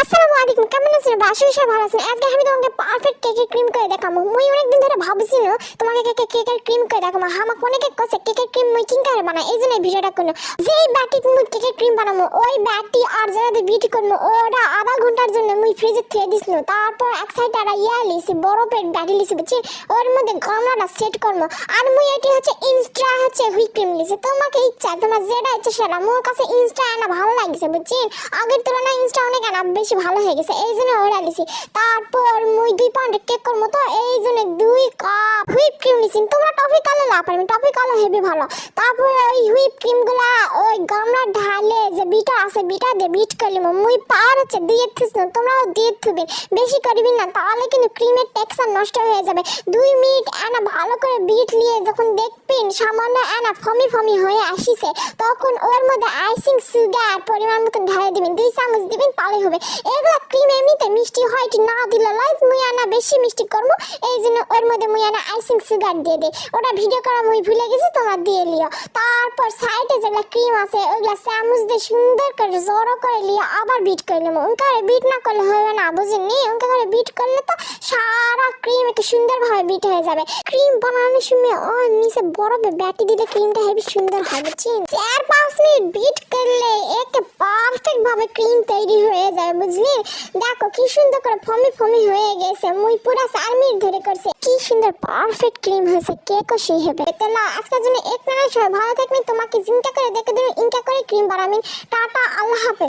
আসসালামু আলাইকুম, কেমন আছেন? বাসায় সবাই ভালো আছেন? আজকে আমি তোমাকে পারফেক্ট কেকের ক্রিম করে দেখাবো। মুই অনেকদিন ধরে ভাবছিল তোমাকে কেকের ক্রিম করে দেখাবো। আমাকে অনেকে কইছে কেকের ক্রিম মুই কিং করে বানাই, এই জন্য ভিডিওটা করলাম। যেই ব্যাটি মুই কেকের ক্রিম বানাবো, ওই ব্যাটি আর যারা বিট করবো ওটা আধা ঘন্টার জন্য মুই ফ্রিজে থুয়ে দিছিল। তারপর এক সাইড আর লিছি বরফের ব্যাটি লিছি, বুঝছি? ওর মধ্যে গামলাটা সেট করবো। আর মুই এটি হচ্ছে ইনস্টা হুইপ ক্রিম লিছি। তোমাকে ইচ্ছা, তোমার যেটা ইচ্ছা সেটা। মোর কাছে ইনস্টা আনা ভালো লাগছে, বুঝছি? আগের তুলনায় ইনস্টা অনেক আনা বেশি ভালো হয়ে গেছে, এই জন্য ওরা লিছি। তারপর মুই 2 পাউন্ড কেক করবো, তো এই জন্য 2 কাপ হুইপ ক্রিম লিছি। তোমরা টফি কালার না পারবে, টফি কালার হেবি ভালো। তারপর ওই হুইপ ক্রিম গুলা ওই গামলা ঢালে যে বিটা আছে বিটা দিয়ে বিট করলিম। মুই পাওয়ার হচ্ছে দিয়ে থিস না, তোমরাও দিয়ে থুবেন, বেশি করবি না, তাহলে কিন্তু ক্রিমের টেক্সচার নষ্ট হয়ে যাবে। 2 মিনিট আনা ভালো করে বিট নিয়ে যখন দেখবেন সামান্য আনা ফমি ফমি হয়ে আসিছে, তখন ওর মধ্যে আইসিং সুগার পরিমাণ মতো ঢালে দিবেন, 2 চামচ দিবেন, তাহলে হবে। এগুলা ক্রিম এমনিতে মিষ্টি হয়, না দিলে লাইট মুই আনা বেশি মিষ্টি করবো, এই জন্য ওর মধ্যে মুই আনা আইসিং সুগার দিয়ে দেয়। ওটা ভিডিও করা মুই ভুলে গেছি, তোমরা দিয়ে লিও। তারপর সাইডে যেগুলা ক্রিম আছে ওইগুলা চামচ দিয়ে সুন্দর করে জড়ো করে লিয়ে আবার বিট করে নেবো। ওনকারে বিট না করলে হবে না, বুঝেননি? ওনকা করে বিট করলে তো সারা ক্রিম একটু সুন্দরভাবে বিট হয়ে যাবে। ক্রিম বানানোর সময় ও নিচে বরফে ব্যাটি দিলে ক্রিমটা হেবি সুন্দর হয়, বুঝছেন? 4-5 মিনিট বিট করলে একে পারফেক্ট ভাবে ক্রিম তৈরি হয়ে যায়, বুঝলি? দেখো কি সুন্দর করে ফমি ফমি হয়ে গেছে। মুই পুরো 4 মিনিট ধরে করছে, কি সুন্দর পারফেক্ট ক্রিম হয়েছে। কেকও সেই হবে। তাহলে আজকের জন্য এক মিনিট সবাই ভালো থাকবেন। তোমাকে চিন্তা করে দেখে দেবেন, ইনকা করে ক্রিম বানাবেন। টাটা, আল্লাহ হাফেজ।